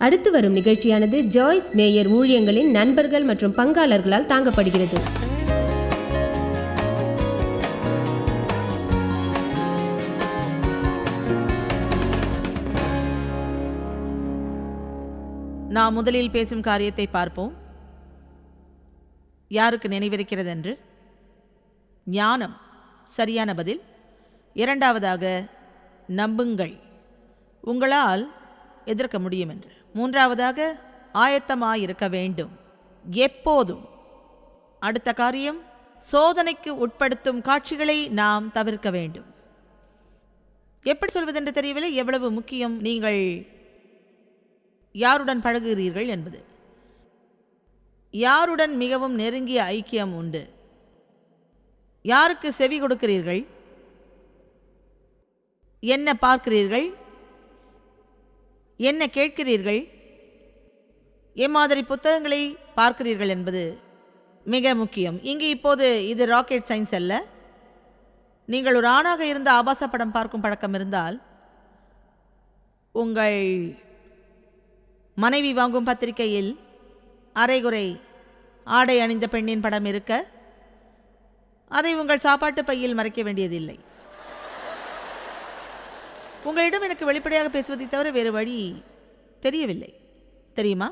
அடுத்து வரும் நிகழ்ச்சியானது ஜாய்ஸ் மேயர் ஊழியங்களின் நண்பர்கள் மற்றும் பங்காளர்களால் தாங்கப்படுகிறது. நாம் முதலில் பேசும் காரியத்தை பார்ப்போம். யாருக்கு நினைவிருக்கிறது என்று? ஞானம் சரியான பதில். இரண்டாவதாக, நம்புங்கள், உங்களால் எதிர்க்க முடியும் என்று. மூன்றாவதாக, ஆயத்தமாயிருக்க வேண்டும் எப்போதும். அடுத்த காரியம், சோதனைக்கு உட்படுத்தும் காட்சிகளை நாம் தவிர்க்க வேண்டும். எப்படி சொல்வதென்று தெரியவில்லை, எவ்வளவு முக்கியம் நீங்கள் யாருடன் பழகுகிறீர்கள் என்பது. யாருடன் மிகவும் நெருங்கிய ஐக்கியம் உண்டு? யாருக்கு செவி கொடுக்கிறீர்கள்? என்ன பார்க்கிறீர்கள்? என்ன கேட்கிறீர்கள்? எம்மாதிரி புத்தகங்களை பார்க்கிறீர்கள் என்பது மிக முக்கியம். இங்கு இப்போது இது ராக்கெட் சயின்ஸ் அல்ல. நீங்கள் ஒரு ஆணாக இருந்த ஆபாச படம் பார்க்கும் பழக்கம் இருந்தால், உங்கள் மனைவி வாங்கும் பத்திரிகையில் அரைகுறை ஆடை அணிந்த பெண்ணின் படம் இருக்க, அதை உங்கள் சாப்பாட்டு பையில் மறைக்க வேண்டியதில்லை. உங்களிடம் எனக்கு வெளிப்படையாக பேசுவதை தவிர வேறு வழி தெரியவில்லை, தெரியுமா?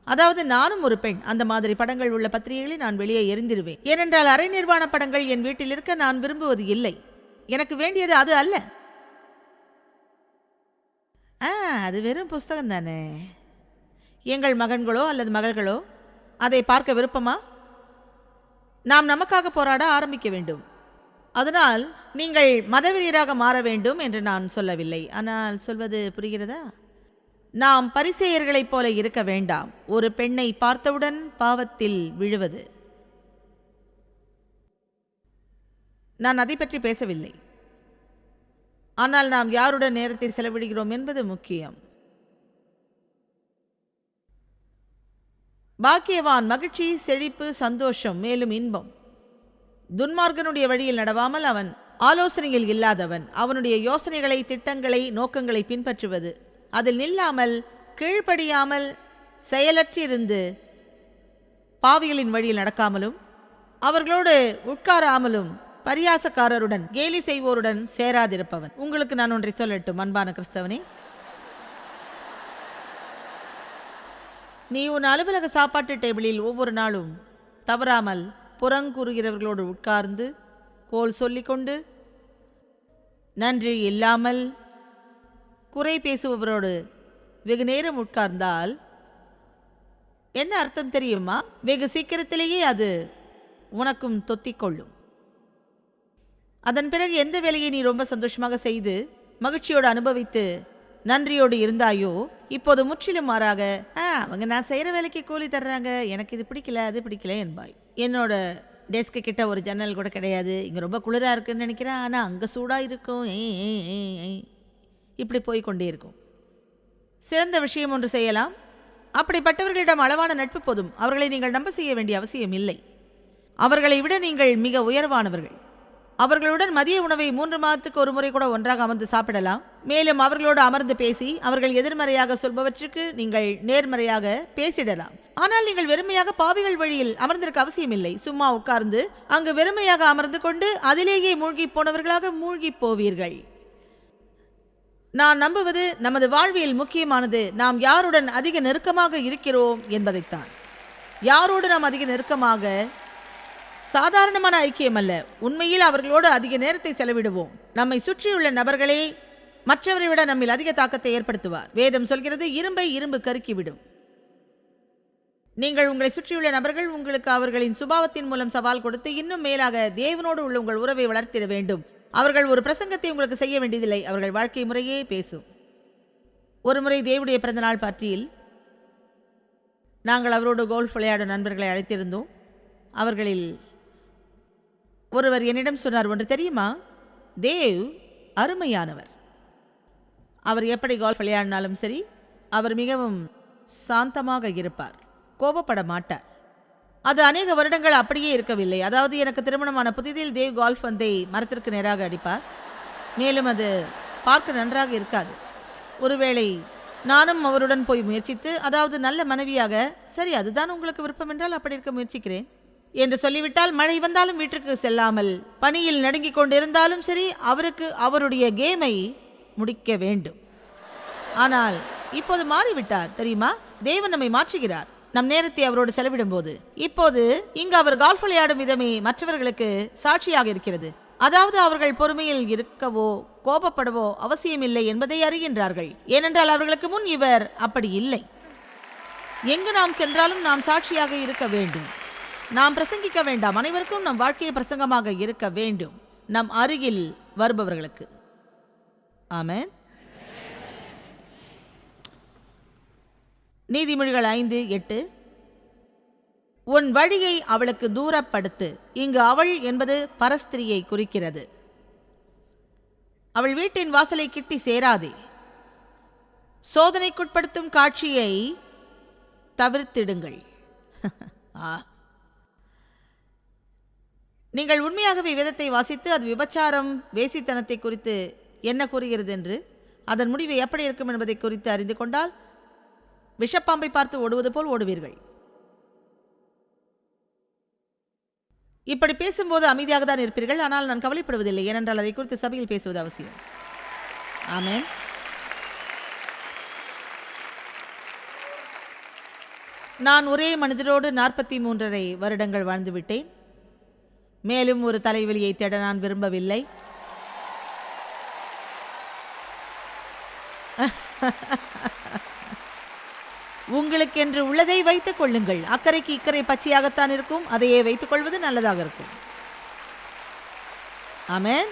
அதாவது நானும் ஒரு பெண். அந்த மாதிரி படங்கள் உள்ள பத்திரிகைகளை நான் வெளியே எறிந்திடுவேன். ஏனென்றால் அரை நிர்வாண படங்கள் என் வீட்டில் இருக்க நான் விரும்புவது இல்லை. எனக்கு வேண்டியது அது அல்ல. அது வெறும் புஸ்தகம் தானே. எங்கள் மகன்களோ அல்லது மகள்களோ அதை பார்க்க விருப்பமா? நாம் நமக்காக போராட ஆரம்பிக்க வேண்டும். அதனால் நீங்கள் மதவெறியராக மாற வேண்டும் என்று நான் சொல்லவில்லை. ஆனால் சொல்வது புரிகிறதா? நாம் பரிசேயர்களைப் போல இருக்க வேண்டாம். ஒரு பெண்ணை பார்த்தவுடன் பாவத்தில் விழுவது. நான் அதை பற்றி பேசவில்லை. ஆனால் நாம் யாருடன் நேரத்தை செலவிடுகிறோம் என்பது முக்கியம். பாக்கியவான் மகிழ்ச்சி, செழிப்பு, சந்தோஷம், மேலும் இன்பம். துன்மார்க்கனுடைய வழியில் நடவாமல் அவன் ஆலோசனையில் இல்லாதவன். அவனுடைய யோசனைகளை, திட்டங்களை, நோக்கங்களை பின்பற்றுவது, அதில் நில்லாமல் கீழ்ப்படியாமல் செயலற்றிருந்து பாவிகளின் வழியில் நடக்காமலும் அவர்களோடு உட்காராமலும் பரியாசக்காரருடன் கேலி செய்வோருடன் சேராதிருப்பவன். உங்களுக்கு நான் ஒன்றை சொல்லட்டும் அன்பான கிறிஸ்தவனே. நீ உன் அலுவலக சாப்பாட்டு டேபிளில் ஒவ்வொரு நாளும் தவறாமல் புறங்கூறுகிறவர்களோடு உட்கார்ந்து கோல் சொல்லிக்கொண்டு, நன்றி இல்லாமல் குறை பேசுபவரோடு வெகு நேரம் உட்கார்ந்தால் என்ன அர்த்தம் தெரியுமா? வெகு சீக்கிரத்திலேயே அது உனக்கும் தொத்திக்கொள்ளும். அதன் பிறகு எந்த வேலையை நீ ரொம்ப சந்தோஷமாக செய்து மகிழ்ச்சியோடு அனுபவித்து நன்றியோடு இருந்தாயோ, இப்போது முற்றிலும் மாறாக, அவங்க நான் செய்கிற வேலைக்கு கூலி தர்றாங்க, எனக்கு இது பிடிக்கல அது பிடிக்கல என்பாய். என்னோட டெஸ்க்கு கிட்ட ஒரு ஜன்னல் கூட கிடையாது, இங்கே ரொம்ப குளிராக இருக்குன்னு நினைக்கிறேன், ஆனால் அங்கே சூடாக இருக்கும், இப்படி போய்கொண்டே இருக்கும். சிறந்த விஷயம் ஒன்று செய்யலாம். அப்படிப்பட்டவர்களிடம் அளவான நட்பு போதும். அவர்களை நீங்கள் நம்ப செய்ய வேண்டிய அவசியம் இல்லை. அவர்களை விட நீங்கள் மிக உயர்வானவர்கள். அவர்களுடன் மதிய உணவை 3 மாதத்துக்கு ஒரு முறை கூட ஒன்றாக அமர்ந்து சாப்பிடலாம். மேலும் அவர்களோடு அமர்ந்து பேசி அவர்கள் எதிர்மறையாக சொல்பவற்றுக்கு நீங்கள் நேர்மறையாக பேசிடலாம். ஆனால் நீங்கள் வெறுமையாக பாவிகள் வழியில் அமர்ந்திருக்க அவசியம் இல்லை. சும்மா உட்கார்ந்து அங்கு வெறுமையாக அமர்ந்து கொண்டு அதிலேயே மூழ்கி போனவர்களாக மூழ்கி போவீர்கள். நான் நம்புவது நமது வாழ்வியல் முக்கியமானது நாம் யாருடன் அதிக நெருக்கமாக இருக்கிறோம் என்பதைத்தான். யாரோடு நாம் அதிக நெருக்கமாக, சாதாரணமான ஐக்கியம் அல்ல, உண்மையில் அவர்களோடு அதிக நேரத்தை செலவிடுவோம். நம்மை சுற்றியுள்ள நபர்களே மற்றவரை விட நம்மில் அதிக தாக்கத்தை ஏற்படுத்துவார். வேதம் சொல்கிறது, இரும்பை இரும்பு கருக்கிவிடும். நீங்கள் உங்களை சுற்றியுள்ள நபர்கள் உங்களுக்கு அவர்களின் சுபாவத்தின் மூலம் சவால் கொடுத்து இன்னும் மேலாக தேவனோடு உள்ள உங்கள் உறவை வளர்த்திட வேண்டும். அவர்கள் ஒரு பிரசங்கத்தை உங்களுக்கு செய்ய வேண்டியதில்லை, அவர்கள் வாழ்க்கை முறையே பேசும். ஒரு முறை தேவனுடைய பிறந்தநாள் பார்ட்டியில் நாங்கள் அவரோடு கோல்ஃப் விளையாடும் நண்பர்களை அழைத்திருந்தோம். அவர்களில் ஒருவர் என்னிடம் சொன்னார், ஒன்று தெரியுமா, தேவ் அருமையானவர். அவர் எப்படி கோல்ஃப் விளையாடினாலும் சரி, அவர் மிகவும் சாந்தமாக இருப்பார், கோபப்பட மாட்டார். அது அநேக வருடங்கள் அப்படியே இருக்கவில்லை. அதாவது எனக்கு திருமணமான புதிதில் தேவ் கோல்ஃப் பந்தை மரத்திற்கு நேராக அடிப்பார். மேலும் அது பார்க்க நன்றாக இருக்காது. ஒருவேளை நானும் அவருடன் போய் முயற்சித்து, அதாவது நல்ல மனைவியாக, சரி அதுதான் உங்களுக்கு விருப்பம் என்றால் அப்படி இருக்க முயற்சிக்கிறேன் என்று சொல்லிவிட்டால், மழை வந்தாலும் வீட்டிற்கு செல்லாமல் பனியில் நடுங்கிக் கொண்டிருந்தாலும் சரி, அவருக்கு அவருடைய கேமை முடிக்க வேண்டும். ஆனால் இப்போது மாறிவிட்டார் தெரியுமா? தேவன் நம்மை மாற்றுகிறார் நம் நேரத்தை அவரோடு செலவிடும் போது. இப்போது இங்கு அவர் கால்ஃப் விளையாடும் விதமே மற்றவர்களுக்கு சாட்சியாக இருக்கிறது. அதாவது அவர்கள் பொறுமையில் இருக்கவோ கோபப்படவோ அவசியமில்லை என்பதை அறிகின்றார்கள். ஏனென்றால் அவர்களுக்கு முன் இவர் அப்படி இல்லை. எங்கு நாம் சென்றாலும் நாம் சாட்சியாக இருக்க வேண்டும். நாம் பிரசங்கிக்க வேண்டாம், அனைவருக்கும் நம் வாழ்க்கையை பிரசங்கமாக இருக்க வேண்டும், நம் அருகில் வருபவர்களுக்கு. ஆமென். நீதிமொழிகள் 5:8. உன் வழியை அவளுக்கு தூரப்படுத்து. இங்கு அவள் என்பது பரஸ்திரியை குறிக்கிறது. அவள் வீட்டின் வாசலை கிட்டி சேராதே. சோதனைக்குட்படுத்தும் காட்சியை தவிர்த்திடுங்கள். நீங்கள் உண்மையாகவே வேதத்தை வாசித்து அது விபச்சாரம் வேசித்தனத்தை குறித்து என்ன கூறுகிறது என்று, அதன் முடிவு எப்படி இருக்கும் என்பதை குறித்து அறிந்து கொண்டால் விஷப்பாம்பை பார்த்து ஓடுவது போல் ஓடுவீர்கள். இப்படி பேசும்போது அமைதியாக தான் இருப்பீர்கள். ஆனால் நான் கவலைப்படுவதில்லை, ஏனென்றால் அதை குறித்து சபையில் பேசுவது அவசியம். ஆமென். நான் ஒரே மனிதரோடு 43.5 வருடங்கள் வாழ்ந்துவிட்டேன். மேலும் ஒரு தலைவலியை தேட நான் விரும்பவில்லை. உங்களுக்கென்று உள்ளதை வைத்துக் கொள்ளுங்கள். அக்கறைக்கு இக்கரை பச்சையாகத்தான் இருக்கும், அதையே வைத்துக் கொள்வது நல்லதாக இருக்கும். ஆமென்.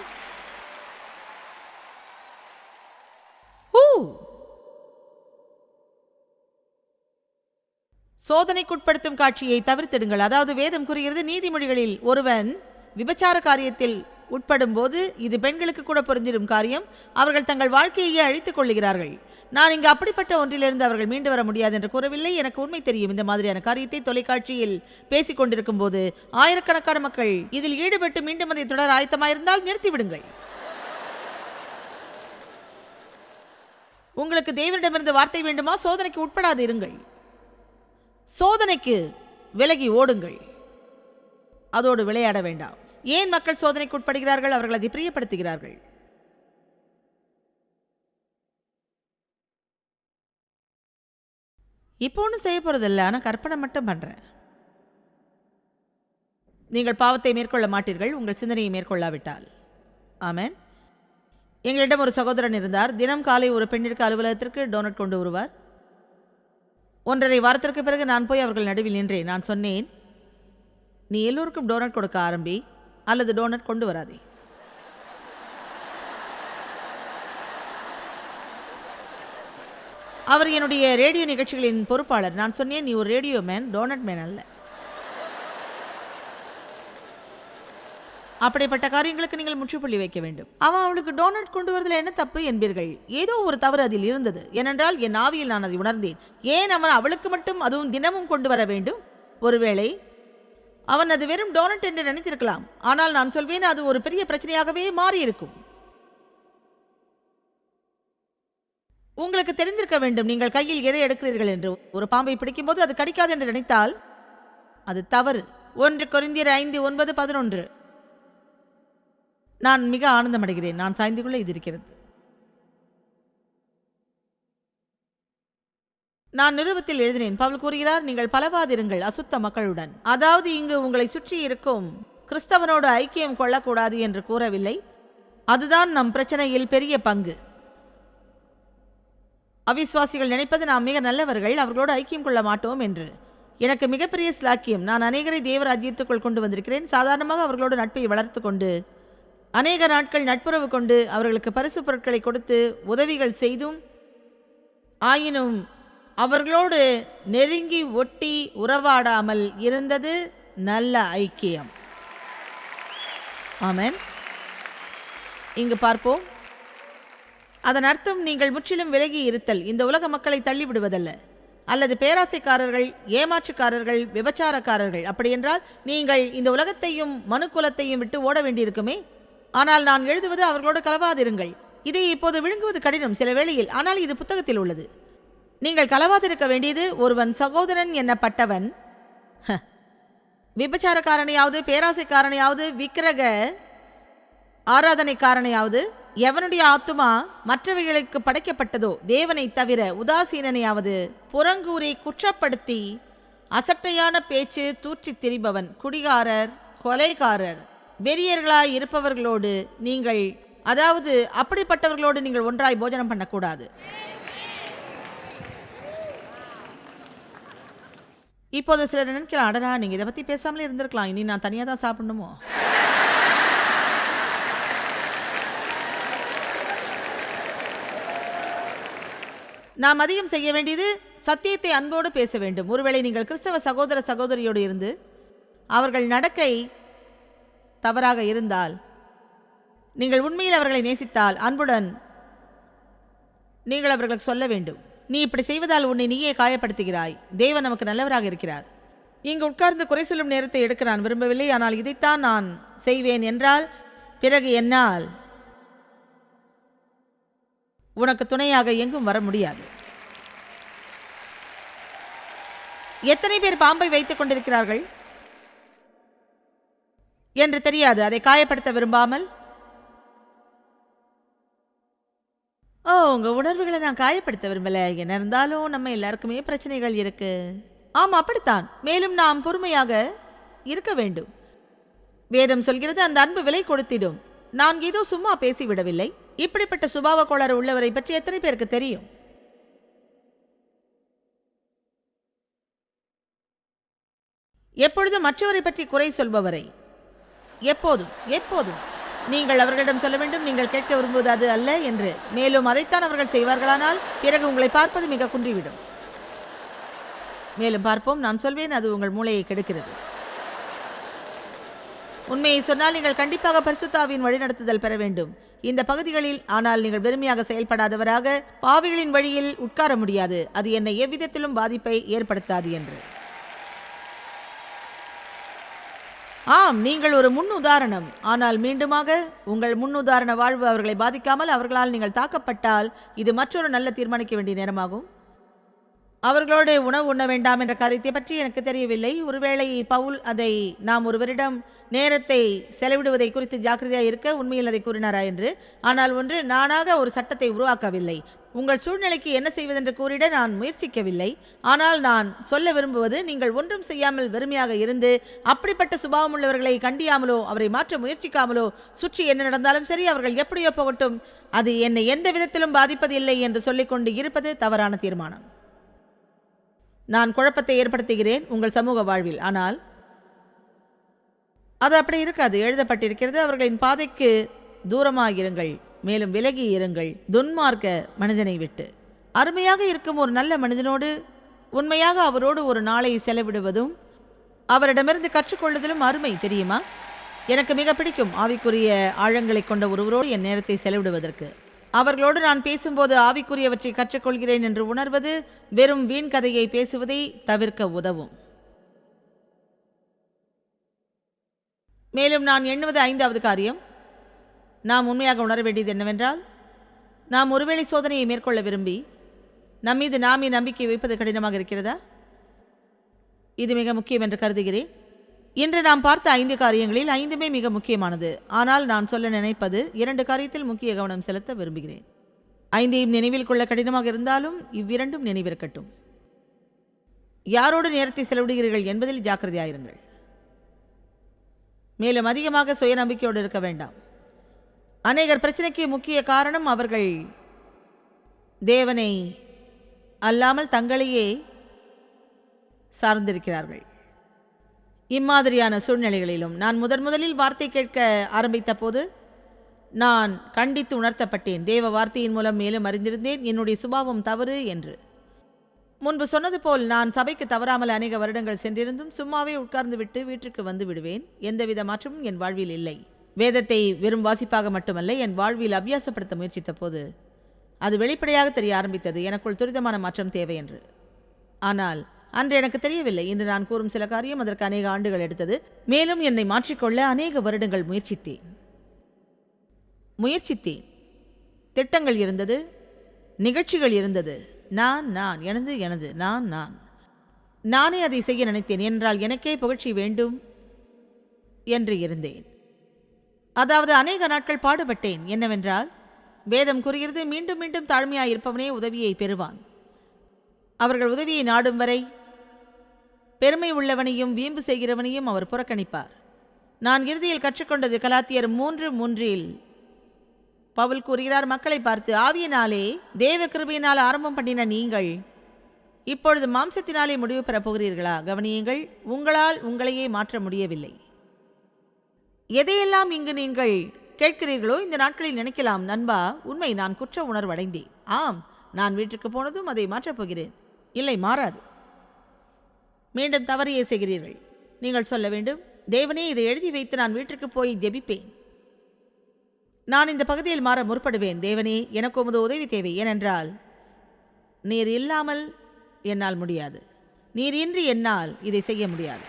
சோதனைக்குட்படுத்தும் காட்சியை தவிர்த்திடுங்கள். அதாவது வேதம் கூறுகிறது, நீதிமொழிகளில் ஒருவன் விபச்சார காரியத்தில் உட்படும் போது, இது பெண்களுக்கு கூட பொருந்திடும் காரியம், அவர்கள் தங்கள் வாழ்க்கையை அழித்துக் கொள்ளுகிறார்கள். நான் இங்கு அப்படிப்பட்ட ஒன்றிலிருந்து அவர்கள் மீண்டு வர முடியாது என்று கூறவில்லை. எனக்கு உண்மை தெரியும். இந்த மாதிரியான காரியத்தை தொலைக்காட்சியில் பேசிக் கொண்டிருக்கும் போது ஆயிரக்கணக்கான மக்கள் இதில் ஈடுபட்டு மீண்டும் அதை தொடர ஆயத்தமாயிருந்தால் நிறுத்திவிடுங்கள். உங்களுக்கு தேவனிடமிருந்து வார்த்தை வேண்டுமா? சோதனைக்கு உட்படாது இருங்கள். சோதனைக்கு விலகி ஓடுங்கள். அதோடு விளையாட வேண்டாம். ஏன் மக்கள் சோதனைக்கு உட்படுகிறார்கள்? அவர்கள் அதை பிரியப்படுத்துகிறார்கள். இப்போ ஒன்றும் செய்ய போறதில்லை, ஆனால் கற்பனை மட்டும் பண்றேன். நீங்கள் பாவத்தை மேற்கொள்ள மாட்டீர்கள், உங்கள் சிந்தனையை மேற்கொள்ளாவிட்டால். ஆமென். எங்களிடம் ஒரு சகோதரன் இருந்தார். தினம் காலை ஒரு பெண்ணிற்கு அலுவலகத்திற்கு டோனட் கொண்டு வருவார். 1.5 வாரத்திற்கு பிறகு நான் போய் அவர்கள் நடுவில் நின்றேன். நான் சொன்னேன், நீ எல்லோருக்கும் டோனட் கொடுக்க ஆரம்பி, அல்லது டோனட் கொண்டு வராதே. அவர் என்னுடைய ரேடியோ நிகழ்ச்சிகளின் பொறுப்பாளர். நான் சொன்னேன், நீ ஒரு ரேடியோ மேன், டோனட் மேன் அல்ல. அப்படிப்பட்ட காரியங்களுக்கு நீங்கள் முற்றுப்புள்ளி வைக்க வேண்டும். அவன் அவளுக்கு டோனட் கொண்டு வருவதில் என்ன தப்பு என்பீர்கள்? ஏதோ ஒரு தவறு அதில் இருந்தது. ஏனென்றால் என் ஆவியில் நான் அதை உணர்ந்தேன். ஏன் அவன் அவளுக்கு மட்டும் அதுவும் தினமும் கொண்டு வர வேண்டும்? ஒருவேளை அவன் அது வெறும் டோனட் என்று நினைத்திருக்கலாம். ஆனால் நான் சொல்வேன், அது ஒரு பெரிய பிரச்சனையாகவே மாறியிருக்கும். உங்களுக்கு தெரிந்திருக்க வேண்டும் நீங்கள் கையில் எதை எடுக்கிறீர்கள் என்று. ஒரு பாம்பை பிடிக்கும் போது அது கடிக்காது என்று நினைத்தால் அது தவறு. 1 கொரிந்தியர் 5:9-11. நான் மிக ஆனந்தமடைகிறேன். நான் சாய்ந்து கொள்ள இது இருக்கிறது. நான் நிருபத்தில் எழுதினேன். பவுல் கூறுகிறார், நீங்கள் பலவாதிருங்கள் அசுத்த மக்களுடன். அதாவது இங்கு உங்களை சுற்றி இருக்கும் கிறிஸ்தவனோடு ஐக்கியம் கொள்ளக்கூடாது என்று கூறவில்லை. அதுதான் நம் பிரச்சனையில் பெரிய பங்கு. அவிசுவாசிகள் நினைப்பது நாம் மிக நல்லவர்கள், அவர்களோடு ஐக்கியம் கொள்ள மாட்டோம் என்று. எனக்கு மிகப்பெரிய ஸ்லாக்கியம். நான் அநேகரை தேவராஜ்யத்துக்குள் கொண்டு வந்திருக்கிறேன். சாதாரணமாக அவர்களோடு நட்பை வளர்த்து கொண்டு, அநேக நாட்கள் நட்புறவு கொண்டு, அவர்களுக்கு பரிசு பொருட்களை கொடுத்து உதவிகள் செய்தும், ஆயினும் அவர்களோடு நெருங்கி ஒட்டி உறவாடாமல் இருந்தது நல்ல ஐக்கியம். ஆமென். இங்கு பார்ப்போம். அதன் அர்த்தம் நீங்கள் முற்றிலும் விலகி இருத்தல். இந்த உலக மக்களை தள்ளிவிடுவதல்ல, அல்லது பேராசைக்காரர்கள், ஏமாற்றுக்காரர்கள், விபச்சாரக்காரர்கள். அப்படியென்றால் நீங்கள் இந்த உலகத்தையும் மனுக்குலத்தையும் விட்டு ஓட வேண்டியிருக்குமே. ஆனால் நான் எழுதுவது அவர்களோடு கலவாதிருங்கள். இதை இப்போது விழுங்குவது கடினம் சில வேளையில், ஆனால் இது புத்தகத்தில் உள்ளது. நீங்கள் களவாதிருக்க வேண்டியது ஒருவன் சகோதரன் என்னப்பட்டவன் விபச்சாரக்காரனையாவது, பேராசைக்காரனையாவது, விக்கிரக ஆராதனைக்காரனையாவது, எவனுடைய ஆத்துமா மற்றவைகளுக்கு படைக்கப்பட்டதோ தேவனை தவிர உதாசீனனையாவது, புறங்கூறி குற்றப்படுத்தி அசட்டையான பேச்சு தூற்றித் திரிபவன், குடிகாரர், கொலைகாரர், வெறியர்களாய் இருப்பவர்களோடு நீங்கள், அதாவது அப்படிப்பட்டவர்களோடு நீங்கள் ஒன்றாய் போஜனம் பண்ணக்கூடாது. இப்போது சிலர் நினைக்கலாம், அடடா நீங்கள் இதை பற்றி பேசாமலே இருந்திருக்கலாம், இனி நான் தனியாக தான் சாப்பிடணுமோ? நாம் அதிகம் செய்ய வேண்டியது சத்தியத்தை அன்போடு பேச வேண்டும். ஒருவேளை நீங்கள் கிறிஸ்தவ சகோதர சகோதரியோடு இருந்து அவர்கள் நடக்கை தவறாக இருந்தால், நீங்கள் உண்மையில் அவர்களை நேசித்தால் அன்புடன் நீங்கள் அவர்களுக்கு சொல்ல வேண்டும், நீ இப்படி செய்வதால் உன்னை நீயே காயப்படுத்துகிறாய், தேவன் நமக்கு நல்லவராக இருக்கிறார். இங்கு உட்கார்ந்து குறை சொல்லும் நேரத்தை எடுக்க நான் விரும்பவில்லை, ஆனால் இதைத்தான் நான் செய்வேன் என்றால் பிறகு என்னால் உனக்கு துணையாக எங்கும் வர முடியாது. எத்தனை பேர் பாம்பை வைத்துக் கொண்டிருக்கிறார்கள் என்று தெரியாது, அதை காயப்படுத்த விரும்பாமல், உங்க உணர்வுகளை நான் காயப்படுத்த விரும்பல, என்ன இருந்தாலும் நம்ம எல்லாருக்குமே பிரச்சனைகள் இருக்கு. ஆம், அப்படித்தான். மேலும் நாம் பொறுமையாக இருக்க வேண்டும். வேதம் சொல்கிறது, அந்த அன்பு விலை கொடுத்திடும். நான் ஏதோ சும்மா பேசிவிடவில்லை. இப்படிப்பட்ட சுபாவ கோளாறு உள்ளவரை பற்றி எத்தனை பேருக்கு தெரியும்? எப்பொழுதும் மற்றவரை பற்றி குறை சொல்பவரை எப்போதும் எப்போதும் நீங்கள் அவர்களிடம் சொல்ல வேண்டும், நீங்கள் கேட்க விரும்புவது அது அல்ல என்று. மேலும் அதைத்தான் அவர்கள் செய்வார்களானால் பிறகு உங்களை பார்ப்பது மிக குன்றிவிடும். மேலும் பார்ப்போம், நான் சொல்வேன், அது உங்கள் மூளையை கெடுக்கிறது. உண்மையை சொன்னால் நீங்கள் கண்டிப்பாக பரிசுத்த ஆவியின் வழிநடத்துதல் பெற வேண்டும் இந்த பகுதிகளில். ஆனால் நீங்கள் வெறுமையாக செயல்படாதவராக பாவிகளின் வழியில் உட்கார முடியாது, அது என்னை எவ்விதத்திலும் பாதிப்பை ஏற்படுத்தாது என்று. ஆம், நீங்கள் ஒரு முன் உதாரணம். ஆனால் மீண்டுமாக உங்கள் முன் உதாரண வாழ்வு அவர்களை பாதிக்காமல் அவர்களால் நீங்கள் தாக்கப்பட்டால் இது மற்றொரு நல்ல தீர்மானிக்க வேண்டிய நேரமாகும். அவர்களோடு உணவு உண்ண வேண்டாம் என்ற காரியத்தை பற்றி எனக்கு தெரியவில்லை. ஒருவேளை பவுல் அதை நாம் ஒருவரிடம் நேரத்தை செலவிடுவதை குறித்து ஜாக்கிரதையாக இருக்க உண்மையில் அதை கூறினாரா என்று. ஆனால் ஒன்று, நானாக ஒரு சட்டத்தை உருவாக்கவில்லை. உங்கள் சூழ்நிலைக்கு என்ன செய்வதென்று கூறிட நான் முயற்சிக்கவில்லை. ஆனால் நான் சொல்ல விரும்புவது, நீங்கள் ஒன்றும் செய்யாமல் வெறுமையாக இருந்து அப்படிப்பட்ட சுபாவம் உள்ளவர்களை கண்டியாமலோ அவரை மாற்ற முயற்சிக்காமலோ சுற்றி என்ன நடந்தாலும் சரி, அவர்கள் எப்படியோ போகட்டும், அது என்னை எந்த விதத்திலும் பாதிப்பது இல்லை என்று சொல்லிக்கொண்டு இருப்பது தவறான தீர்மானம். நான் குழப்பத்தை ஏற்படுத்துகிறேன் உங்கள் சமூக வாழ்வில், ஆனால் அது அப்படி இருக்காது. எழுதப்பட்டிருக்கிறது, அவர்களின் பாதைக்கு தூரமாகிருங்கள், மேலும் விலகி இருங்கள் துன்மார்க்க மனிதனை விட்டு. அருமையாக இருக்கும் ஒரு நல்ல மனிதனோடு உண்மையாக அவரோடு ஒரு நாளை செலவிடுவதும் அவரிடமிருந்து கற்றுக்கொள்ளுதலும் அருமை, தெரியுமா? எனக்கு மிக பிடிக்கும் ஆவிக்குரிய ஆழங்களை கொண்ட ஒருவரோடு என் நேரத்தை செலவிடுவதற்கு. அவர்களோடு நான் பேசும்போது ஆவிக்குரியவற்றை கற்றுக்கொள்கிறேன் என்று உணர்வது வெறும் வீண் கதையை பேசுவதை தவிர்க்க உதவும். மேலும் நான் எண்ணுவது 5வது காரியம், நாம் உண்மையாக உணர வேண்டியது என்னவென்றால், நாம் ஒருவேளை சோதனையை மேற்கொள்ள விரும்பி நம்மீது நாமே நம்பிக்கை வைப்பது கடினமாக இருக்கிறதா? இது மிக முக்கியம் என்று கருதுகிறேன். இன்று நாம் பார்த்த 5 காரியங்களில் 5மே மிக முக்கியமானது. ஆனால் நான் சொல்ல நினைப்பது 2 காரியத்தில் முக்கிய கவனம் செலுத்த விரும்புகிறேன். 5ஐயும் நினைவில் கொள்ள கடினமாக இருந்தாலும் இவ்விரண்டும் நினைவிருக்கட்டும். யாரோடு நேரத்தை செலவிடுகிறீர்கள் என்பதில் ஜாக்கிரதையாயிருங்கள். மேலும் அதிகமாக சுயநம்பிக்கையோடு இருக்க வேண்டாம். அநேகர் பிரச்சனைக்கு முக்கிய காரணம் அவர்கள் தேவனை அல்லாமல் தங்களையே சார்ந்திருக்கிறார்கள். இம்மாதிரியான சூழ்நிலைகளிலும் நான் முதலில் வார்த்தை கேட்க ஆரம்பித்த போது நான் கண்டித்து உணர்த்தப்பட்டேன். தேவ வார்த்தையின் மூலம் மேலும் அறிந்திருந்தேன் என்னுடைய சுபாவம் தவறு என்று. முன்பு சொன்னது போல் நான் சபைக்கு தவறாமல் அநேக வருடங்கள் சென்றிருந்தும் சும்மாவே உட்கார்ந்து விட்டு வீட்டிற்கு வந்து விடுவேன். எந்தவித மாற்றமும் என் வாழ்வில் இல்லை. வேதத்தை வெறும் வாசிப்பாக மட்டுமல்ல, என் வாழ்வில் அபியாசப்படுத்த முயற்சித்த போது அது வெளிப்படையாக தெரிய ஆரம்பித்தது, எனக்குள் துரிதமான மாற்றம் தேவை என்று. ஆனால் அன்று எனக்கு தெரியவில்லை. இன்று நான் கூறும் சில காரியம் அதற்கு அநேக ஆண்டுகள் எடுத்தது. மேலும் என்னை மாற்றிக்கொள்ள அநேக வருடங்கள் முயற்சித்தேன். திட்டங்கள் இருந்தது, நிகழ்ச்சிகள் இருந்தது, நான் எனது நானே அதை செய்ய நினைத்தேன் என்றால் எனக்கே புகழ்ச்சி வேண்டும் என்று இருந்தேன். அதாவது அநேக நாட்கள் பாடுபட்டேன். என்னவென்றால் வேதம் கூறுகிறது, மீண்டும் மீண்டும் தாழ்மையாயிருப்பவனே உதவியை பெறுவான். அவர்கள் உதவியை நாடும் வரை பெருமை உள்ளவனையும் வீம்பு செய்கிறவனையும் அவர் புறக்கணிப்பார். நான் இறுதியில் கற்றுக்கொண்டது கலாத்தியர் 3:3 பவுல் கூறுகிறார், மக்களை பார்த்து, ஆவியினாலே தேவ கிருபையினால் ஆரம்பம் பண்ணின நீங்கள் இப்பொழுது மாம்சத்தினாலே முடிவு பெறப் போகிறீர்களா? கவனியுங்கள், உங்களால் உங்களையே மாற்ற முடியவில்லை. எதையெல்லாம் இங்கு நீங்கள் கேட்கிறீர்களோ இந்த நாட்களில் நினைக்கலாம், நண்பா, உண்மை, நான் குற்ற உணர்வடைந்தேன். ஆம், நான் வீட்டுக்கு போனதும் அதை மாற்றப் போகிறேன். இல்லை, மாறாது. மீண்டும் தவறையே செய்கிறீர்கள். நீங்கள் சொல்ல வேண்டும், தேவனே, இதை எழுதி வைத்து நான் வீட்டிற்கு போய் ஜெபிப்பேன். நான் இந்த பகுதியில் மாற முற்படுவேன். தேவனே, எனக்கு உமது உதவி தேவை. ஏனென்றால் நீர் இல்லாமல் என்னால் முடியாது. நீர் இன்றி என்னால் இதை செய்ய முடியாது.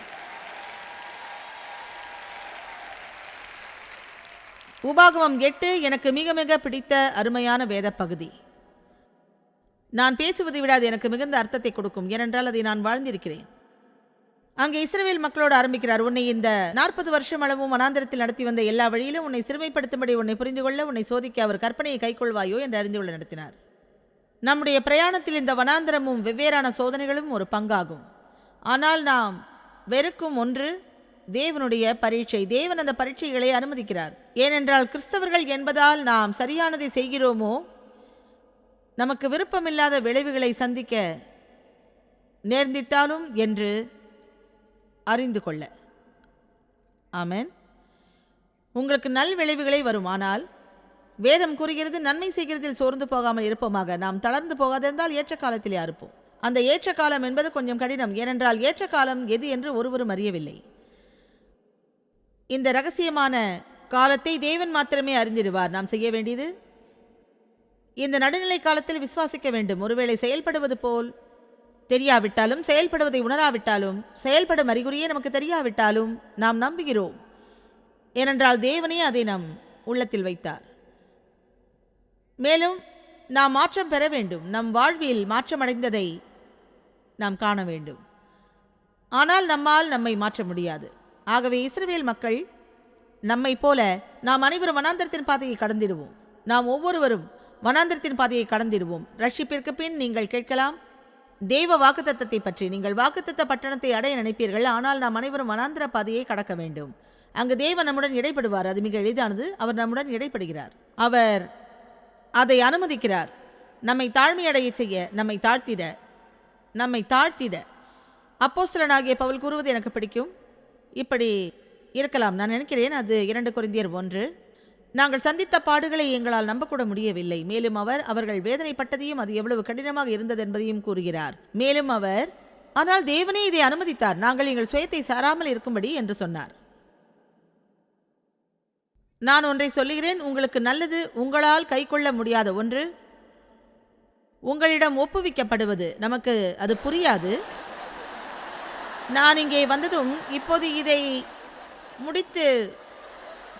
உபாகமம் 8 எனக்கு மிக மிக பிடித்த அருமையான வேத பகுதி. நான் பேசுவதை விட அது எனக்கு மிகுந்த அர்த்தத்தை கொடுக்கும். ஏனென்றால் அதை நான் வாழ்ந்திருக்கிறேன். அங்கே இஸ்ரவேல் மக்களோடு ஆரம்பிக்கிறார். உன்னை இந்த 40 வருஷம் அளவும் வனாந்திரத்தில் நடத்தி வந்த எல்லா வழியிலும் உன்னை சிறுமைப்படுத்தும்படி உன்னை புரிந்து கொள்ள, உன்னை சோதிக்க அவர் கற்பனையை கைக்கொள்வாயோ என்று அறிந்து கொள்ள நடத்தினார். நம்முடைய பிரயாணத்தில் இந்த வனாந்திரமும் வெவ்வேறான சோதனைகளும் ஒரு பங்காகும். ஆனால் நாம் வெறுக்கும் ஒன்று தேவனுடைய பரீட்சை. தேவன் அந்த பரீட்சைகளை அனுமதிக்கிறார். ஏனென்றால் கிறிஸ்தவர்கள் என்பதால் நாம் சரியானதை செய்கிறோமோ நமக்கு விருப்பமில்லாத விளைவுகளை சந்திக்க நேர்ந்திட்டாலும் என்று அறிந்து கொள்ள. ஆமென். உங்களுக்கு நல் விளைவுகளை வரும். ஆனால் வேதம் கூறுகிறது, நன்மை செய்கிறதில் சோர்ந்து போகாமல் இருப்போமாக. நாம் தளர்ந்து போகாதிருந்தால் ஏற்ற காலத்திலே அறுப்போம். அந்த ஏற்ற காலம் என்பது கொஞ்சம் கடினம். ஏனென்றால் ஏற்ற காலம் எது என்று ஒருவரும் அறியவில்லை. இந்த ரகசியமான காலத்தை தேவன் மாத்திரமே அறிந்திடுவார். நாம் செய்ய வேண்டியது இந்த நடுநிலை காலத்தில் விசுவாசிக்க வேண்டும். ஒருவேளை செயல்படுவது போல் தெரியாவிட்டாலும், செயல்படுவதை உணராவிட்டாலும், செயல்படும் அறிகுறியே நமக்கு தெரியாவிட்டாலும் நாம் நம்புகிறோம். ஏனென்றால் தேவனே அதை நம் உள்ளத்தில் வைத்தார். மேலும் நாம் மாற்றம் பெற வேண்டும். நம் வாழ்வில் மாற்றமடைந்ததை நாம் காண வேண்டும். ஆனால் நம்மால் நம்மை மாற்ற முடியாது. ஆகவே இஸ்ரவேல் மக்கள் நம்மை போல நாம் அனைவரும் வனாந்திரத்தின் பாதையை கடந்திடுவோம். நாம் ஒவ்வொருவரும் வனாந்திரத்தின் பாதையை கடந்திடுவோம். ரட்சிப்பிற்கு பின் நீங்கள் கேட்கலாம், தேவ வாக்குத்தத்தத்தை பற்றி. நீங்கள் வாக்குத்தத்த பட்டணத்தை அடைய நினைப்பீர்கள். ஆனால் நாம் அனைவரும் வனாந்திர பாதையை கடக்க வேண்டும். அங்கு தேவன் நம்முடன் இடைப்படுவார். அது மிக எளிதானது. அவர் நம்முடன் இடைப்படுகிறார். அவர் அதை அனுமதிக்கிறார். நம்மை தாழ்மையடைய செய்ய, நம்மை தாழ்த்திட. அப்போஸ்தலனாகிய பவுல் கூறுவது எனக்கு பிடிக்கும். இப்படி இருக்கலாம். நான் நினைக்கிறேன் அது 2 கொரிந்தியர் 1. நாங்கள் சந்தித்த பாடுகளை எங்களால் நம்பக்கூட முடியவில்லை. மேலும் அவர்கள் வேதனைப்பட்டதையும் அது எவ்வளவு கடினமாக இருந்தது என்பதையும் கூறுகிறார். மேலும் ஆனால் தேவனே இதை அனுமதித்தார், நாங்கள் எங்கள் சுயத்தை சாராமல் இருக்கும்படி என்று சொன்னார். நான் ஒன்றை சொல்லுகிறேன், உங்களுக்கு நல்லது. உங்களால் கைக்கொள்ள முடியாத ஒன்று உங்களிடம் ஒப்புவிக்கப்படுவது. நமக்கு அது புரியாது. நான் இங்கே வந்ததும் இப்போது இதை முடித்து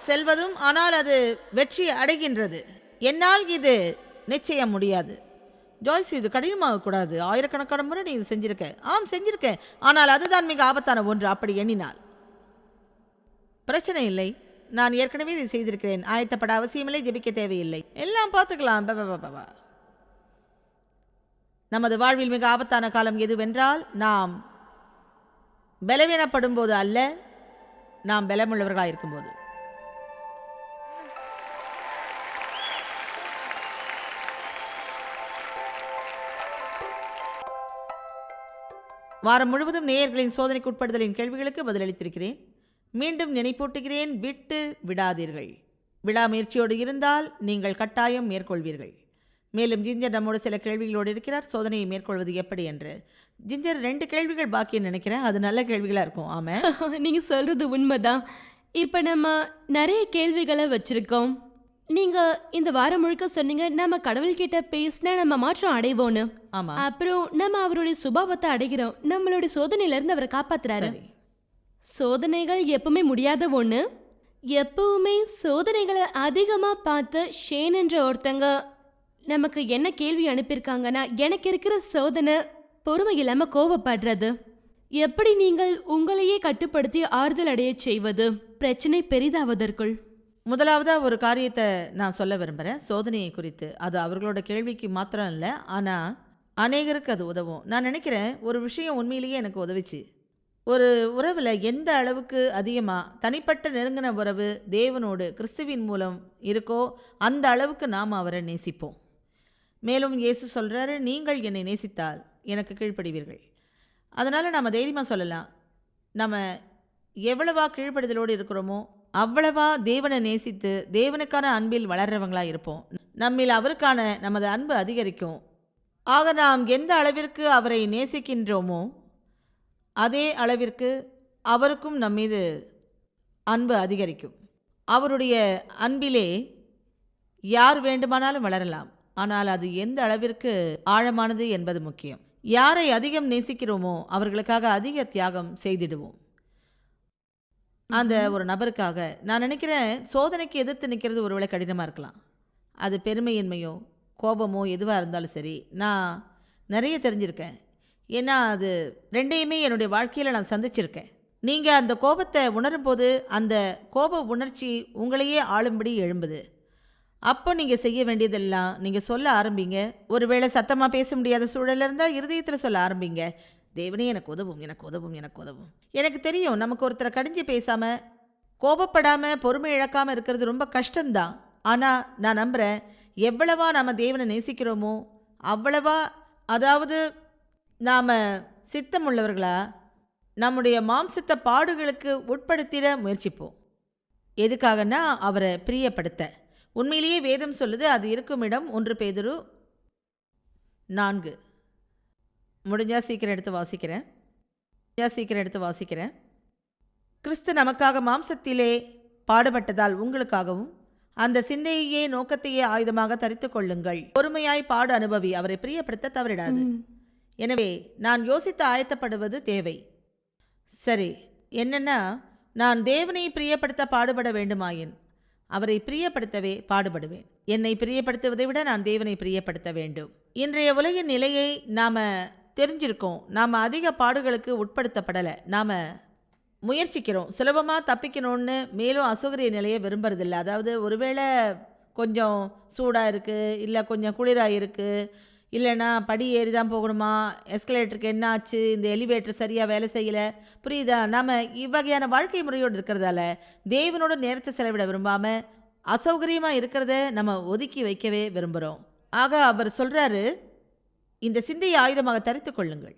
செல்வதும், ஆனால் அது வெற்றி அடைகின்றது. என்னால் இது நிச்சயம் முடியாது. ஜாய்ஸ், இது கடினமாகக்கூடாது. ஆயிரக்கணக்கான முறை நீ இது செஞ்சிருக்க. ஆம், செஞ்சிருக்கேன். ஆனால் அதுதான் மிக ஆபத்தான ஒன்று. அப்படி எண்ணினால் பிரச்சனை இல்லை. நான் ஏற்கனவே இதை செய்திருக்கிறேன். ஆயத்தப்பட அவசியமில்லை, ஜெபிக்க தேவையில்லை, எல்லாம் பார்த்துக்கலாம். நமது வாழ்வில் மிக ஆபத்தான காலம் எதுவென்றால், நாம் பலவீனப்படும் போது அல்ல, நாம் பலமுள்ளவர்களாக இருக்கும்போது. வாரம் முழுவதும் நேயர்களின் சோதனைக்கு உட்படுதலின் கேள்விகளுக்கு பதிலளித்திருக்கிறேன். மீண்டும் நினைப்பூட்டுகிறேன், விட்டு விடாதீர்கள். விடாமுயற்சியோடு இருந்தால் நீங்கள் கட்டாயம் மேற்கொள்வீர்கள். மேலும் ஜிஞ்சர் நம்மோடு சில கேள்விகளோடு இருக்கிறார். சோதனையை மேற்கொள்வது எப்படி என்று. ஜிஞ்சர் 2 கேள்விகள் பாக்கின்னு நினைக்கிறேன். அது நல்ல கேள்விகளாக இருக்கும். ஆமாம், நீங்கள் சொல்கிறது உண்மைதான். இப்போ நம்ம நிறைய கேள்விகளை வச்சுருக்கோம். நீங்கள் இந்த வாரம் முழுக்க சொன்னீங்க, நம்ம கடவுள்கிட்ட பேசினா நம்ம மாற்றம் அடைவோன்னு. ஆமாம். அப்புறம் நம்ம அவருடைய சுபாவத்தை அடைகிறோம். நம்மளுடைய சோதனையிலேருந்து அவரை காப்பாற்றுறாரு. சோதனைகள் எப்பவுமே முடியாத ஒன்று. எப்பவுமே சோதனைகளை அதிகமாக பார்த்து ஷேன் என்ற ஒருத்தங்க நமக்கு என்ன கேள்வி அனுப்பியிருக்காங்கன்னா, எனக்கு இருக்கிற சோதனை பொறுமை இல்லாம கோவப்படுறது. எப்படி நீங்கள் உங்களையே கட்டுப்படுத்தி ஆறுதல் அடைய செய்வது பிரச்சனை பெரிதாவதற்குள்? முதலாவதா ஒரு காரியத்தை நான் சொல்ல விரும்புகிறேன் சோதனையை குறித்து. அது அவர்களோட கேள்விக்கு மாத்திரம் இல்லை, ஆனால் அநேகருக்கு அது உதவும். நான் நினைக்கிறேன் ஒரு விஷயம் உண்மையிலேயே எனக்கு உதவிச்சு. ஒரு உறவில் எந்த அளவுக்கு அதிகமாக தனிப்பட்ட நெருங்கின உறவு தேவனோடு கிறிஸ்துவின் மூலம் இருக்கோ அந்த அளவுக்கு நாம் அவரை நேசிப்போம். மேலும் இயேசு சொல்கிறாரு, நீங்கள் என்னை நேசித்தால் எனக்கு கீழ்ப்படிவீர்கள். அதனால் நம்ம தைரியமாக சொல்லலாம், நம்ம எவ்வளவா கீழ்ப்படுதலோடு இருக்கிறோமோ அவ்வளவா தேவனை நேசித்து தேவனுக்கான அன்பில் வளர்றவங்களாக இருப்போம். நம்மில் அவருக்கான நமது அன்பு அதிகரிக்கும். ஆக நாம் எந்த அளவிற்கு அவரை நேசிக்கின்றோமோ அதே அளவிற்கு அவருக்கும் நம்மீது அன்பு அதிகரிக்கும். அவருடைய அன்பிலே யார் வேண்டுமானாலும் வளரலாம், ஆனால் அது எந்த அளவிற்கு ஆழமானது என்பது முக்கியம். யாரை அதிகம் நேசிக்கிறோமோ அவர்களுக்காக அதிக தியாகம் செய்திடுவோம். அந்த ஒரு நபருக்காக நான் நினைக்கிறேன் சோதனைக்கு எதிர்த்து நிற்கிறது ஒருவேளை கடினமாக இருக்கலாம். அது பெருமையின்மையோ கோபமோ எதுவாக இருந்தாலும் சரி, நான் நிறைய தெரிஞ்சிருக்கேன். ஏன்னா அது ரெண்டையுமே என்னுடைய வாழ்க்கையில் நான் சந்திச்சிருக்கேன். நீங்கள் அந்த கோபத்தை உணரும்போது அந்த கோப உணர்ச்சி உங்களையே ஆளும்படி எழும்புது. அப்போ நீங்கள் செய்ய வேண்டியதெல்லாம் நீங்கள் சொல்ல ஆரம்பிங்க. ஒருவேளை சத்தமாக பேச முடியாத சூழலில் இருந்தால் இருதயத்தில் சொல்ல ஆரம்பிங்க, தேவனே எனக்கு உதவும், எனக்கு உதவும், எனக்கு உதவும். எனக்கு தெரியும் நமக்கு ஒருத்தரை கடிஞ்சு பேசாமல் கோபப்படாமல் பொறுமை இழக்காமல் இருக்கிறது ரொம்ப கஷ்டம்தான். ஆனால் நான் நம்புகிறேன் எவ்வளவா நாம் தேவனை நேசிக்கிறோமோ அவ்வளவா, அதாவது நாம் சித்தம் உள்ளவர்களா நம்முடைய மாம்சத்தை பாடுகளுக்கு உட்படுத்திட முயற்சிப்போம். எதுக்காகனா அவரை பிரியப்படுத்த. உண்மையிலேயே வேதம் சொல்லுது அது இருக்கும் இடம் 1 பேதுரு 4. முடிஞ்சால் சீக்கிரம் எடுத்து வாசிக்கிறேன். கிறிஸ்து நமக்காக மாம்சத்திலே பாடுபட்டதால் உங்களுக்காகவும் அந்த சிந்தையே நோக்கத்தையே ஆயுதமாக தரித்து கொள்ளுங்கள். பொறுமையாய் பாடு அனுபவி, அவரை பிரியப்படுத்த தவறிடாது. எனவே நான் யோசித்து ஆயத்தப்படுவது தேவை. சரி, என்னன்னா நான் தேவனை பிரியப்படுத்த பாடுபட வேண்டுமாயின் அவரை பிரியப்படுத்தவே பாடுபடுவேன். என்னை பிரியப்படுத்துவதை விட நான் தேவனை பிரியப்படுத்த வேண்டும். இன்றைய உலகின் நிலையை நாம் தெரிஞ்சிருக்கோம். நாம் அதிக பாடுகளுக்கு உட்படுத்தப்படலை. நாம் முயற்சிக்கிறோம் சுலபமாக தப்பிக்கணும்னு. மேலும் அசௌகரிய நிலையை விரும்புறதில்லை. அதாவது ஒருவேளை கொஞ்சம் சூடாக இருக்குது, இல்லை கொஞ்சம் குளிராக இருக்குது, இல்லைன்னா படி ஏறி தான் போகணுமா, எஸ்கலேட்டருக்கு என்ன ஆச்சு, இந்த எலிவேட்டர் சரியாக வேலை செய்யலை, புரியுதா? நம்ம இவ்வகையான வாழ்க்கை முறையோடு இருக்கிறதால தேவனோட நேரத்தை செலவிட விரும்பாமல் அசௌகரியமாக இருக்கிறத நம்ம ஒதுக்கி வைக்கவே விரும்புகிறோம். ஆக அவர் சொல்கிறாரு, இந்த சிந்தையை ஆயுதமாக தரித்து கொள்ளுங்கள்.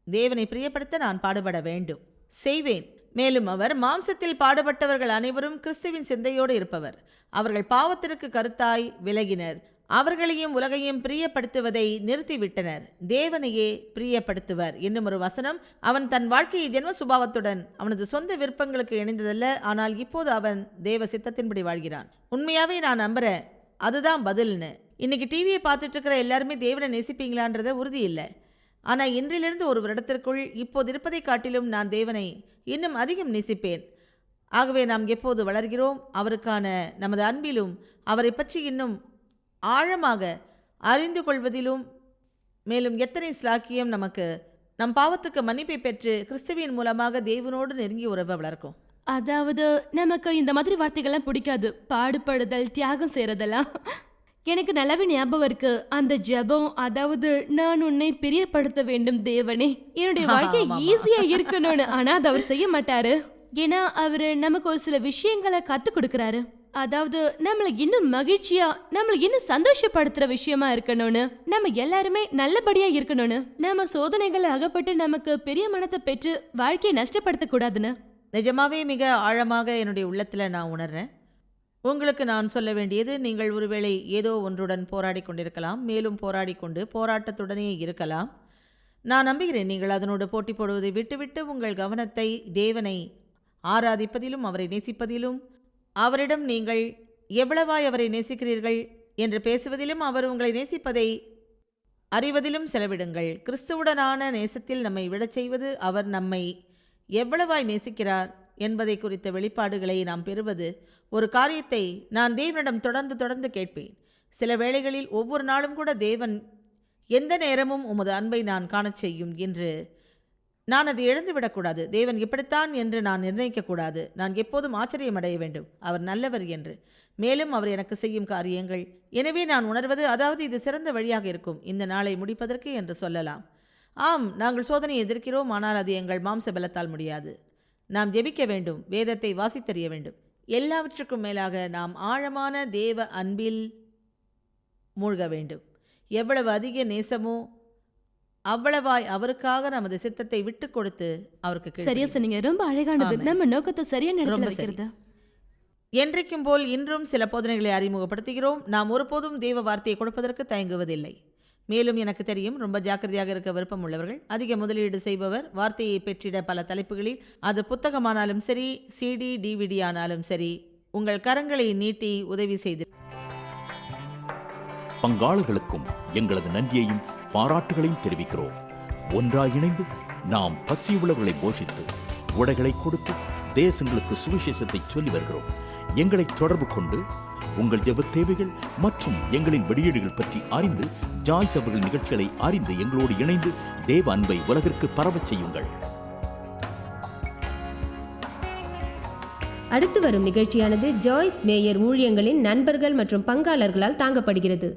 தேவனை பிரியப்படுத்த நான் பாடுபட வேண்டும், செய்வேன். மேலும் அவர் மாம்சத்தில் பாடுபட்டவர்கள் அனைவரும் கிறிஸ்துவின் சிந்தையோடு இருப்பவர். அவர்கள் பாவத்திற்கு கருத்தாய் விலகினர், அவர்களையும் உலகையும் பிரியப்படுத்துவதை நிறுத்திவிட்டனர், தேவனையே பிரியப்படுத்துவர். இன்னும் ஒரு வசனம், அவன் தன் வாழ்க்கையை ஜென்ம சுபாவத்துடன் அவனது சொந்த விருப்பங்களுக்கு இணைந்ததல்ல, ஆனால் இப்போது அவன் தேவ சித்தத்தின்படி வாழ்கிறான். உண்மையாகவே நான் நம்புகிறேன் அதுதான் பதில்னு. இன்றைக்கி டிவியை பார்த்துட்டு இருக்கிற எல்லாருமே தேவனை நேசிப்பீங்களான்றத உறுதி இல்லை. ஆனால் இன்றிலிருந்து ஒரு வருடத்திற்குள் இப்போது இருப்பதை காட்டிலும் நான் தேவனை இன்னும் அதிகம் நேசிப்பேன். ஆகவே நாம் எப்போது வளர்கிறோம், அவருக்கான நமது அன்பிலும் அவரை பற்றி இன்னும் ஆழமாக அறிந்து கொள்வதிலும். மேலும் எத்தனை ஸ்லாக்கியம் நமக்கு நம் பாவத்துக்கு மன்னிப்பை பெற்று கிறிஸ்துவின் மூலமாக தேவனோடு நெருங்கி உறவை வளர்க்கும். அதாவது நமக்கு இந்த மாதிரி வார்த்தைகள்லாம் பிடிக்காது, பாடுபடுதல், தியாகம் செய்யறதெல்லாம். எனக்கு நல்லாவே ஞாபகம் இருக்கு அந்த ஜெபம். அதாவது நான் உன்னை பிரியப்படுத்த வேண்டும் தேவனே, என்னுடைய வாழ்க்கை ஈஸியா இருக்கணும்னு. ஆனா அது அவர் செய்ய மாட்டாரு. ஏன்னா அவரு நமக்கு ஒரு சில விஷயங்களை கத்து கொடுக்கறாரு. அதாவது நம்மளை இன்னும் மகிழ்ச்சியா, நம்மளை இன்னும் சந்தோஷப்படுத்துற விஷயமா இருக்கணும்னு, நம்ம எல்லாருமே நல்லபடியா இருக்கணும்னு, நம்ம சோதனைகள் அகப்பட்டு நமக்கு பெரிய மனத்தை பெற்று வாழ்க்கையை நஷ்டப்படுத்த கூடாதுன்னு நிஜமாவே மிக ஆழமாக என்னுடைய உள்ளத்தில் நான் உணர்றேன். உங்களுக்கு நான் சொல்ல வேண்டியது, நீங்கள் ஒருவேளை ஏதோ ஒன்றுடன் போராடி கொண்டிருக்கலாம், மேலும் போராடி கொண்டு போராட்டத்துடனே இருக்கலாம். நான் நம்புகிறேன் நீங்கள் அதனோடு போட்டி போடுவதை விட்டுவிட்டு உங்கள் கவனத்தை தேவனை ஆராதிப்பதிலும் அவரை நேசிப்பதிலும், அவரிடம் நீங்கள் எவ்வளவாய் அவரை நேசிக்கிறீர்கள் என்று பேசுவதிலும், அவர் உங்களை நேசிப்பதை அறிவதிலும் செலவிடுங்கள். கிறிஸ்துவுடனான நேசத்தில் நம்மை விடச் செய்வது அவர் நம்மை எவ்வளவாய் நேசிக்கிறார் என்பதை குறித்த வெளிப்பாடுகளை நாம் பெறுவது. ஒரு காரியத்தை நான் தேவனிடம் தொடர்ந்து கேட்பேன். சில வேளைகளில் ஒவ்வொரு நாளும் கூட தேவன் எந்த நேரமும் உமது அன்பை நான் காணச் செய்யும் என்று நான் அதை இழந்துவிடக்கூடாது. தேவன் இப்படித்தான் என்று நான் நிர்ணயிக்கக்கூடாது. நான் எப்போதும் ஆச்சரியமடைய வேண்டும் அவர் நல்லவர் என்று, மேலும் அவர் எனக்கு செய்யும் காரியங்கள். எனவே நான் உணர்வது, அதாவது இது சிறந்த வழியாக இருக்கும் இந்த நாளை முடிப்பதற்கு என்று சொல்லலாம். ஆம், நாங்கள் சோதனையை எதிர்க்கிறோம், ஆனால் அது எங்கள் மாம்ச பலத்தால் முடியாது. நாம் ஜெபிக்க வேண்டும், வேதத்தை வாசித்தறிய வேண்டும். எல்லாவற்றுக்கும் மேலாக நாம் ஆழமான தேவ அன்பில் மூழ்க வேண்டும். எவ்வளவு அதிக நேசமோ அவ்வளவாய் அவருக்காக நமது சித்தத்தை விட்டு கொடுத்து அவருக்கு சரியா சொன்னீங்க. ரொம்ப அழகானது. நம்ம நோக்கத்தை சரியான இடத்துல வைக்கிறது. என்றைக்கும் போல் இன்றும் சில போதனைகளை அறிமுகப்படுத்துகிறோம். நாம் ஒருபோதும் தேவ வார்த்தையை கொடுப்பதற்கு தயங்குவதில்லை. மேலும் எனக்கு தெரியும், ரொம்ப ஜாக்கிரதையாக இருக்க விருப்பம் உள்ளவர்கள், அதிக முதலீடு செய்பவர், வார்த்தையை பெற்றிட பல தலைப்புகளில், அது புத்தகமானாலும் சரி, CD DVD ஆனாலும் சரி, உங்கள் கரங்களை நீட்டி உதவி செய்து பங்காளர்களுக்கும் எங்களது நன்றியையும் பாராட்டுகளையும் தெரிவிக்கிறோம். ஒன்றாய் இணைந்து நாம் பசியுள்ளவர்களை போஷித்து உடைகளை கொடுத்து தேசங்களுக்கு சுவிசேஷத்தை சொல்லி வருகிறோம். எங்களை தொடர்பு கொண்டு உங்கள் ஜெப தேவைகள் மற்றும் எங்களின் வெளியீடுகள் பற்றி அறிந்து, ஜாய்ஸ் அவர்கள் நிகழ்ச்சிகளை அறிந்து எங்களோடு இணைந்து தேவ அன்பை உலகிற்கு பரவச் செய்யுங்கள். அடுத்து வரும் நிகழ்ச்சியானது ஜாய்ஸ் மேயர் ஊழியங்களின் நண்பர்கள் மற்றும் பங்காளர்களால் தாங்கப்படுகிறது.